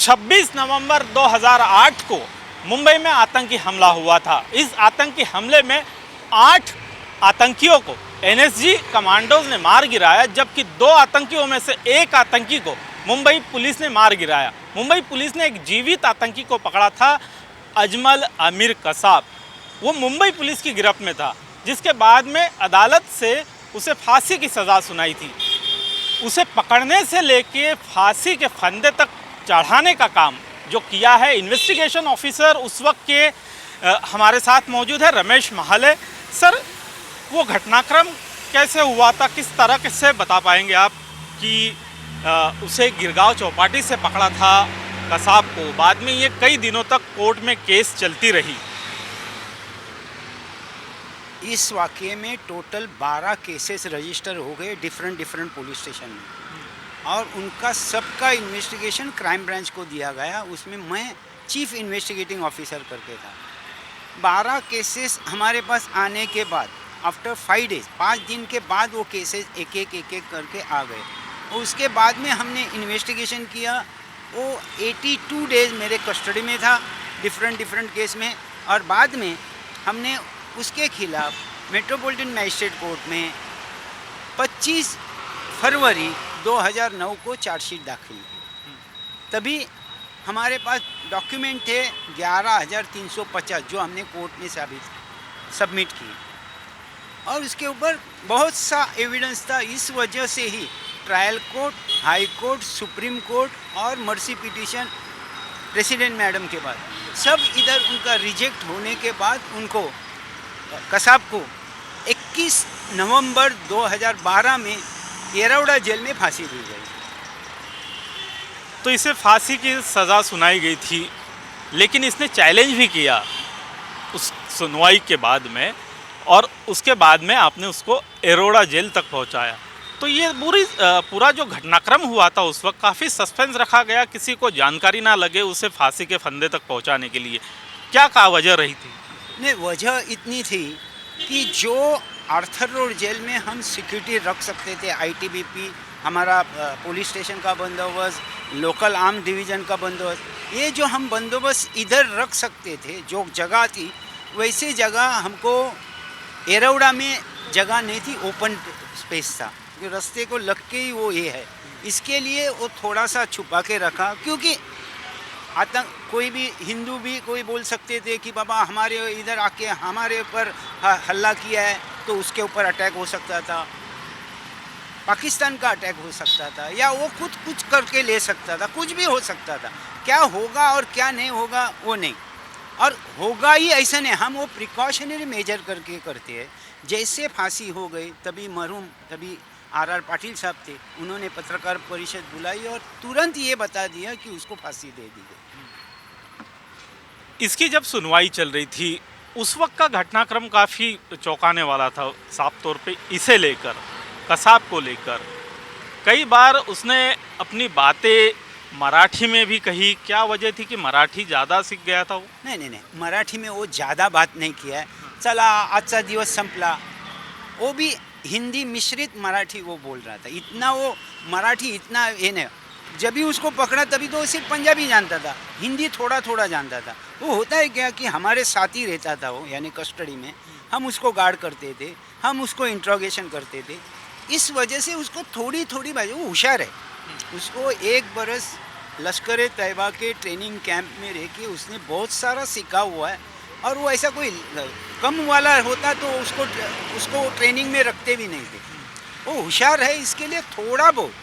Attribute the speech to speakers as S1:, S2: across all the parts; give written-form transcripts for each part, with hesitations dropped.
S1: 26 नवंबर 2008 को मुंबई में आतंकी हमला हुआ था। इस आतंकी हमले में 8 आतंकियों को एनएसजी कमांडोज ने मार गिराया, जबकि 2 आतंकियों में से एक आतंकी को मुंबई पुलिस ने मार गिराया। मुंबई पुलिस ने एक जीवित आतंकी को पकड़ा था, अजमल आमिर कसाब। वो मुंबई पुलिस की गिरफ्त में था, जिसके बाद में अदालत से उसे फांसी की सज़ा सुनाई थी। उसे पकड़ने से लेके फांसी के फंदे तक चढ़ाने का काम जो किया है इन्वेस्टिगेशन ऑफिसर उस वक्त के हमारे साथ मौजूद है रमेश महाले। सर, वो घटनाक्रम कैसे हुआ था, किस तरह से बता पाएंगे आप कि उसे गिरगांव चौपाटी से पकड़ा था कसाब को, बाद में ये कई दिनों तक कोर्ट में केस चलती रही।
S2: इस वाक़ये में टोटल 12 केसेस रजिस्टर हो गए डिफरेंट पुलिस स्टेशन में, और उनका सबका इन्वेस्टिगेशन क्राइम ब्रांच को दिया गया। उसमें मैं चीफ इन्वेस्टिगेटिंग ऑफिसर करके था। 12 केसेस हमारे पास आने के बाद आफ्टर 5 डेज 5 दिन के बाद वो केसेस एक एक करके आ गए। और उसके बाद में हमने इन्वेस्टिगेशन किया। वो 82 डेज मेरे कस्टडी में था डिफरेंट केस में, और बाद में हमने उसके खिलाफ मेट्रोपॉलिटन मैजिस्ट्रेट कोर्ट में 25 फरवरी 2009 को चार्जशीट दाखिल की। तभी हमारे पास डॉक्यूमेंट थे 11,350 जो हमने कोर्ट में सबमिट की, और उसके ऊपर बहुत सा एविडेंस था। इस वजह से ही trial court, high court, supreme court और मर्सी पिटीशन प्रेसिडेंट मैडम के बाद सब इधर उनका रिजेक्ट होने के बाद उनको कसाब को 21 नवंबर 2012 में येरवड़ा जेल में फांसी दी गई।
S1: तो इसे फांसी की सज़ा सुनाई गई थी, लेकिन इसने चैलेंज भी किया उस सुनवाई के बाद में, और उसके बाद में आपने उसको येरवड़ा जेल तक पहुंचाया। तो ये पूरा जो घटनाक्रम हुआ था उस वक्त काफ़ी सस्पेंस रखा गया, किसी को जानकारी ना लगे उसे फांसी के फंदे तक पहुंचाने के लिए। क्या वजह रही थी?
S2: नहीं, वजह इतनी थी कि जो आर्थर रोड जेल में हम सिक्योरिटी रख सकते थे, आईटीबीपी, हमारा पुलिस स्टेशन का बंदोबस्त, लोकल आर्म डिवीज़न का बंदोबस्त, ये जो हम बंदोबस्त इधर रख सकते थे, जो जगह थी वैसे जगह हमको येरवड़ा में जगह नहीं थी, ओपन स्पेस था, क्योंकि रास्ते को लग के ही वो ये है। इसके लिए वो थोड़ा सा छुपा के रखा, क्योंकि आतंक कोई भी हिंदू भी कोई बोल सकते थे कि बाबा हमारे इधर आके हमारे ऊपर हल्ला किया है, तो उसके ऊपर अटैक हो सकता था, पाकिस्तान का अटैक हो सकता था, या वो खुद कुछ करके ले सकता था, कुछ भी हो सकता था। क्या होगा और क्या नहीं होगा वो नहीं, और होगा ही ऐसा नहीं। हम वो प्रिकॉशनरी मेजर करके करते हैं। जैसे फांसी हो गई तभी आर पाटिल साहब थे, उन्होंने पत्रकार परिषद बुलाई और तुरंत ये बता दिया कि उसको फांसी दे दी गई।
S1: इसकी जब सुनवाई चल रही थी उस वक्त का घटनाक्रम काफ़ी चौंकाने वाला था, साफ तौर पे इसे लेकर, कसाब को लेकर। कई बार उसने अपनी बातें मराठी में भी कही। क्या वजह थी कि मराठी ज़्यादा सीख गया था वो?
S2: नहीं, मराठी में वो ज़्यादा बात नहीं किया है। चला आजचा दिवस संपला, वो भी हिंदी मिश्रित मराठी वो बोल रहा था। इतना वो मराठी इतना ये नहीं। जब भी उसको पकड़ा तभी तो सिर्फ पंजाबी जानता था, हिंदी थोड़ा जानता था। वो होता है क्या कि हमारे साथ ही रहता था वो, यानी कस्टडी में हम उसको गार्ड करते थे, हम उसको इंट्रोगेशन करते थे। इस वजह से उसको थोड़ी बात, वो होशियार है। उसको 1 बरस लश्कर तैयबा के ट्रेनिंग कैंप में रह के उसने बहुत सारा सीखा हुआ है, और वो ऐसा कोई कम वाला होता तो उसको ट्रेनिंग में रखते भी नहीं थे। वो होशियार है, इसके लिए थोड़ा बहुत,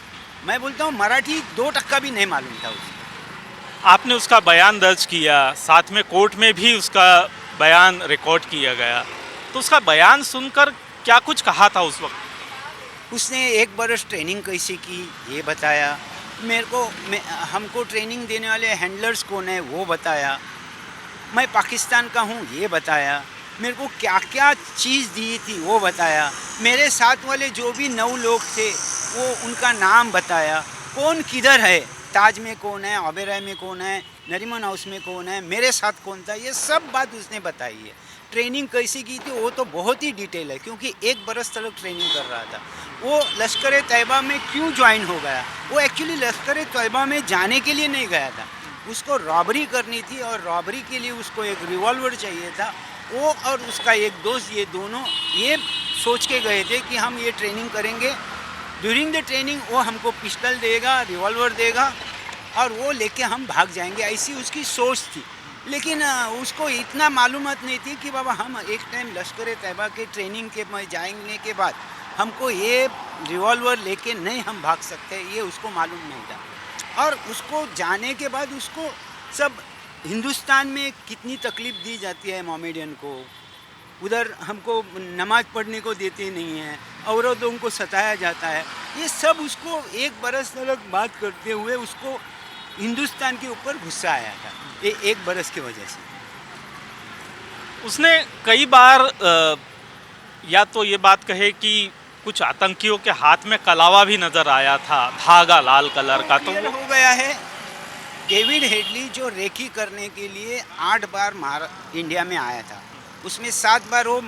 S2: मैं बोलता हूँ मराठी 2% भी नहीं मालूम था उसको।
S1: आपने उसका बयान दर्ज किया, साथ में कोर्ट में भी उसका बयान रिकॉर्ड किया गया, तो उसका बयान सुनकर क्या कुछ कहा था उस वक्त?
S2: उसने 1 बरस ट्रेनिंग कैसी की ये बताया हमको ट्रेनिंग देने वाले हैंडलर्स कौन है वो बताया, मैं पाकिस्तान का हूँ ये बताया, मेरे को क्या क्या चीज़ दी थी वो बताया, मेरे साथ वाले जो भी 9 लोग थे वो उनका नाम बताया, कौन किधर है, ताज में कौन है, ओबेरॉय में कौन है, नरीमन हाउस में कौन है, मेरे साथ कौन था, ये सब बात उसने बताई है। ट्रेनिंग कैसी की थी वो तो बहुत ही डिटेल है, क्योंकि 1 बरस तक ट्रेनिंग कर रहा था। वो लश्कर तैयबा में क्यों ज्वाइन हो गया, वो एक्चुअली लश्कर तैयबा में जाने के लिए नहीं गया था, उसको रॉबरी करनी थी और रॉबरी के लिए उसको एक रिवॉल्वर चाहिए था। वो और उसका एक दोस्त ये दोनों ये सोच के गए थे कि हम ये ट्रेनिंग करेंगे। ड्यूरिंग द ट्रेनिंग वो हमको पिस्टल देगा, रिवॉल्वर देगा और वो लेके हम भाग जाएंगे, ऐसी उसकी सोच थी। लेकिन उसको इतना मालूमात नहीं थी कि बाबा हम एक टाइम लश्कर तैयबा के ट्रेनिंग के में जाने के बाद हमको ये रिवॉल्वर लेके नहीं हम भाग सकते, ये उसको मालूम नहीं था। और उसको जाने के बाद उसको सब हिंदुस्तान में कितनी तकलीफ़ दी जाती है मोमेडियन को, उधर हमको नमाज पढ़ने को देते नहीं हैं, औरतों को सताया जाता है, ये सब उसको एक बरस तक बात करते हुए उसको हिंदुस्तान के ऊपर गुस्सा आया था, ये एक बरस की वजह से।
S1: उसने कई बार या तो ये बात कहे कि कुछ आतंकियों के हाथ में कलावा भी नज़र आया था, धागा लाल कलर का, तो
S2: क्लियर हो गया है। डेविड हेडली जो रेकी करने के लिए 8 बार इंडिया में आया था, उसमें 7 बार वो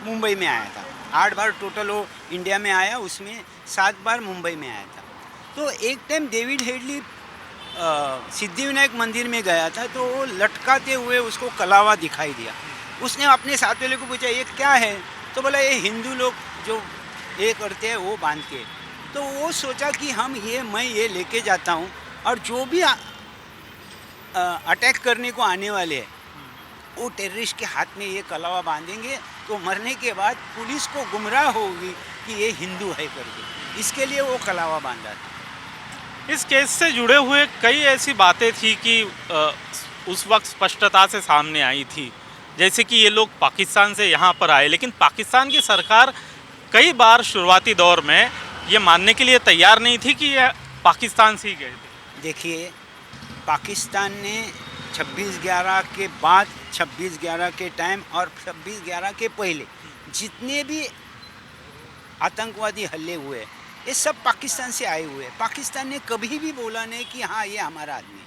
S2: मुंबई में आया था। 8 बार टोटल वो इंडिया में आया, उसमें 7 बार मुंबई में आया था। तो एक टाइम डेविड हेडली सिद्धिविनायक मंदिर में गया था, तो वो लटकाते हुए उसको कलावा दिखाई दिया। उसने अपने साथ वाले को पूछा ये क्या है, तो बोला ये हिंदू लोग जो ये करते हैं वो बांध के। तो वो सोचा कि मैं ये लेके जाता हूँ और जो भी अटैक करने को आने वाले हैं वो टेररिस्ट के हाथ में ये कलावा बांधेंगे, तो मरने के बाद पुलिस को गुमराह होगी कि ये हिंदू है करके, इसके लिए वो कलावा बांधा था।
S1: इस केस से जुड़े हुए कई ऐसी बातें थी कि उस वक्त स्पष्टता से सामने आई थी, जैसे कि ये लोग पाकिस्तान से यहाँ पर आए, लेकिन पाकिस्तान की सरकार कई बार शुरुआती दौर में ये मानने के लिए तैयार नहीं थी कि ये पाकिस्तान से ही गए थे।
S2: देखिए, पाकिस्तान ने 26/11 के बाद, 26/11 के टाइम और 26/11 के पहले जितने भी आतंकवादी हमले हुए ये सब पाकिस्तान से आए हुए हैं। पाकिस्तान ने कभी भी बोला नहीं कि हाँ ये हमारा आदमी है।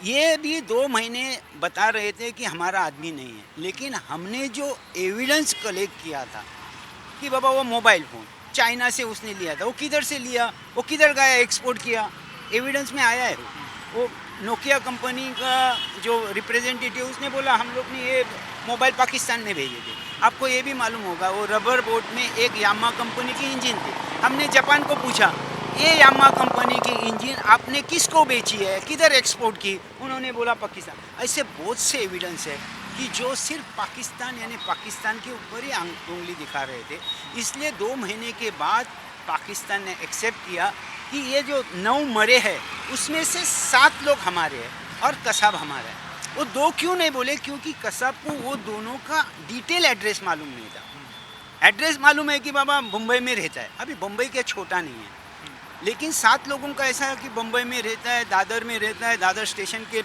S2: ये भी 2 महीने बता रहे थे कि हमारा आदमी नहीं है, लेकिन हमने जो एविडेंस कलेक्ट किया था कि बाबा वो मोबाइल फ़ोन चाइना से उसने लिया था, वो किधर से लिया, वो किधर गया, एक्सपोर्ट किया, एविडेंस में आया है। वो नोकिया कंपनी का जो रिप्रेजेंटेटिव उसने बोला हम लोग ने ये मोबाइल पाकिस्तान में भेजे थे। आपको ये भी मालूम होगा वो रबर बोट में एक यामा कंपनी की इंजन थी। हमने जापान को पूछा ये यामा कंपनी की इंजन आपने किसको बेची है, किधर एक्सपोर्ट की, उन्होंने बोला पाकिस्तान। ऐसे बहुत से एविडेंस है कि जो सिर्फ पाकिस्तान यानी पाकिस्तान के ऊपर ही उंगली दिखा रहे थे। इसलिए 2 महीने के बाद पाकिस्तान ने एक्सेप्ट किया कि ये जो 9 मरे हैं उसमें से 7 लोग हमारे हैं और कसाब हमारा है। वो 2 क्यों नहीं बोले, क्योंकि कसाब को वो दोनों का डिटेल एड्रेस मालूम नहीं था। एड्रेस मालूम है कि बाबा मुंबई में रहता है, अभी मुंबई के छोटा नहीं है, लेकिन 7 लोगों का ऐसा है कि मुंबई में रहता है, दादर में रहता है, दादर स्टेशन के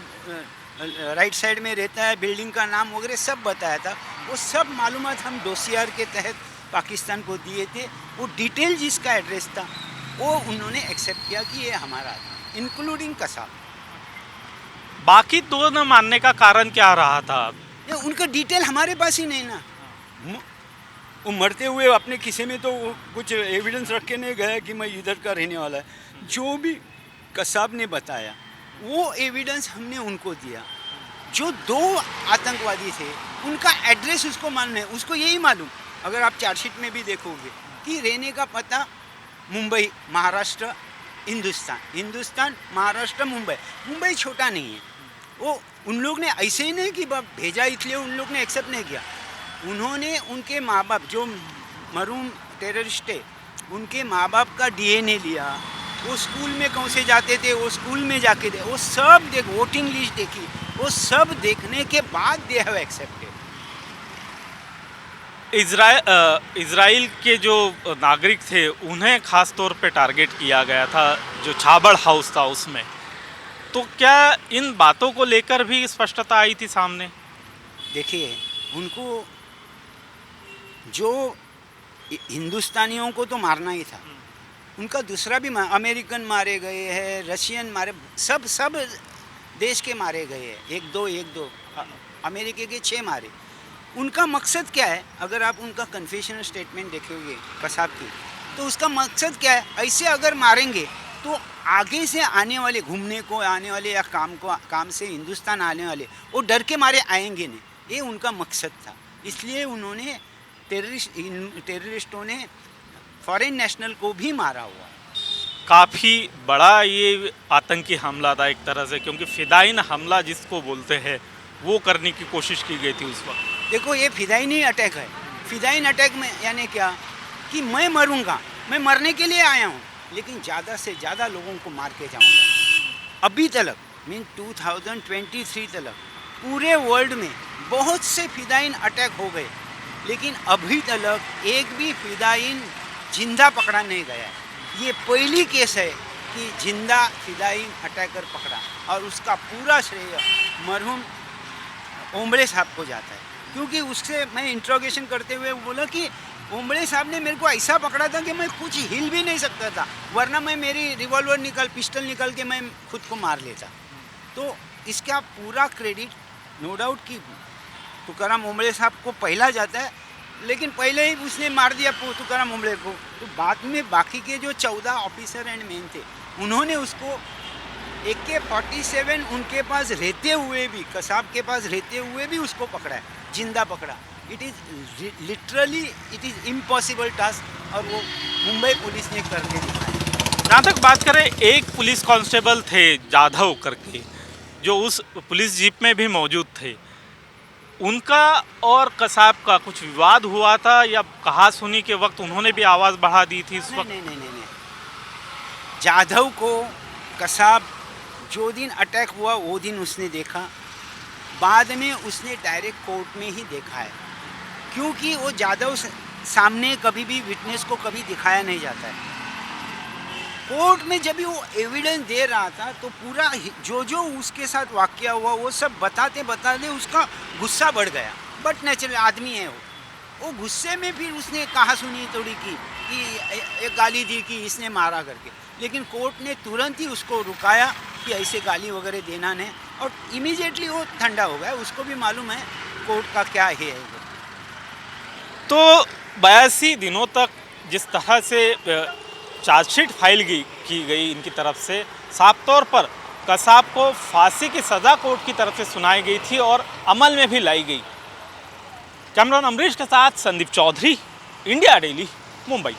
S2: राइट साइड में रहता है, बिल्डिंग का नाम वगैरह सब बताया था। वो सब मालूमात हम डोसियर के तहत पाकिस्तान को दिए थे। वो डिटेल जिसका एड्रेस था वो उन्होंने एक्सेप्ट किया कि ये हमारा आदमी, इंक्लूडिंग कसाब।
S1: बाकी 2 न मानने का कारण क्या रहा था?
S2: ये उनका डिटेल हमारे पास ही नहीं ना। वो मरते हुए अपने किसी में तो कुछ एविडेंस रख के नहीं गया कि मैं इधर का रहने वाला है। जो भी कसाब ने बताया वो एविडेंस हमने उनको दिया। जो 2 आतंकवादी थे उनका एड्रेस उसको मालूम है, उसको यही मालूम, अगर आप चार्जशीट में भी देखोगे कि रहने का पता मुंबई, महाराष्ट्र, हिंदुस्तान, महाराष्ट्र, मुंबई छोटा नहीं है। वो उन लोग ने ऐसे ही नहीं कि भेजा इसलिए उन लोग ने एक्सेप्ट नहीं किया। उन्होंने उनके माँ बाप जो मरूम टेररिस्ट है उनके माँ बाप का DNA लिया, वो स्कूल में कौन से जाते थे वो स्कूल में जाके दे, वो सब वोटिंग लिस्ट देखी, वो सब देखने के बाद दे हैव एक्सेप्टेड।
S1: इज़राइल के जो नागरिक थे उन्हें ख़ास तौर पे टारगेट किया गया था, जो छाबड़ हाउस था उसमें, तो क्या इन बातों को लेकर भी स्पष्टता आई थी सामने?
S2: देखिए, उनको जो हिंदुस्तानियों को तो मारना ही था, उनका दूसरा भी अमेरिकन मारे गए हैं, रशियन मारे, सब देश के मारे गए हैं, एक दो अमेरिका के 6 मारे। उनका मकसद क्या है, अगर आप उनका कन्फेशनल स्टेटमेंट देखोगे कसाब की, तो उसका मकसद क्या है, ऐसे अगर मारेंगे तो आगे से आने वाले, घूमने को आने वाले या काम से हिंदुस्तान आने वाले, वो डर के मारे आएंगे नहीं, ये उनका मकसद था। इसलिए उन्होंने टेररिस्टों ने फॉरेन नेशनल को भी मारा हुआ।
S1: काफ़ी बड़ा ये आतंकी हमला था एक तरह से, क्योंकि फिदाइन हमला जिसको बोलते हैं वो करने की कोशिश की गई थी उस वक्त।
S2: देखो, ये फिदाइनी अटैक है। फिदाइन अटैक में यानी क्या कि मैं मरूंगा, मैं मरने के लिए आया हूँ, लेकिन ज़्यादा से ज़्यादा लोगों को मार के जाऊँगा। अभी तक मीन 2023 तक पूरे वर्ल्ड में बहुत से फिदाइन अटैक हो गए, लेकिन अभी तक एक भी फिदाइन जिंदा पकड़ा नहीं गया है। ये पहली केस है कि जिंदा फिदाइन अटैकर पकड़ा, और उसका पूरा श्रेय मरहूम ओम्बड़े साहब को जाता है। क्योंकि उससे मैं इंट्रोगेशन करते हुए बोला कि ओम्बड़े साहब ने मेरे को ऐसा पकड़ा था कि मैं कुछ हिल भी नहीं सकता था, वरना मैं मेरी रिवॉल्वर पिस्टल निकल के मैं खुद को मार लेता। तो इसका पूरा क्रेडिट नो डाउट कि तुकाराम ओम्बड़े साहब को पहला जाता है, लेकिन पहले ही उसने मार दिया तुकाराम ओम्बड़े को। तो बाद में बाकी के जो 14 ऑफिसर एंड मैन थे, उन्होंने उसको AK-47 उनके पास रहते हुए भी, कसाब के पास रहते हुए भी उसको पकड़ा है, जिंदा पकड़ा। It is literally it is impossible task, और वो मुंबई पुलिस ने करके दिखाया।
S1: जहाँ तक बात करें, एक पुलिस कांस्टेबल थे जाधव करके, जो उस पुलिस जीप में भी मौजूद थे, उनका और कसाब का कुछ विवाद हुआ था, या कहा सुनी के वक्त उन्होंने भी आवाज़ बढ़ा दी थी इस वक्त?
S2: नहीं। जाधव को कसाब जो दिन अटैक हुआ वो दिन उसने देखा, बाद में उसने डायरेक्ट कोर्ट में ही देखा है, क्योंकि वो जाधव सामने कभी भी विटनेस को कभी दिखाया नहीं जाता है। कोर्ट में जब वो एविडेंस दे रहा था तो पूरा जो उसके साथ वाकया हुआ वो सब बताते उसका गुस्सा बढ़ गया। बट नेचुरल आदमी है वो गुस्से में फिर उसने कहा सुनी थोड़ी की कि एक गाली दी कि इसने मारा करके, लेकिन कोर्ट ने तुरंत ही उसको रुकाया कि ऐसे गाली वगैरह देना नहीं, और इमीडिएटली वो ठंडा हो गया। उसको भी मालूम है कोर्ट का क्या है।
S1: तो 82 दिनों तक जिस तरह से चार्जशीट फाइल की गई इनकी तरफ से, साफ तौर पर कसाब को फांसी की सज़ा कोर्ट की तरफ से सुनाई गई थी और अमल में भी लाई गई। कैमरामैन अमरीश के साथ संदीप चौधरी, इंडिया डेली, मुंबई।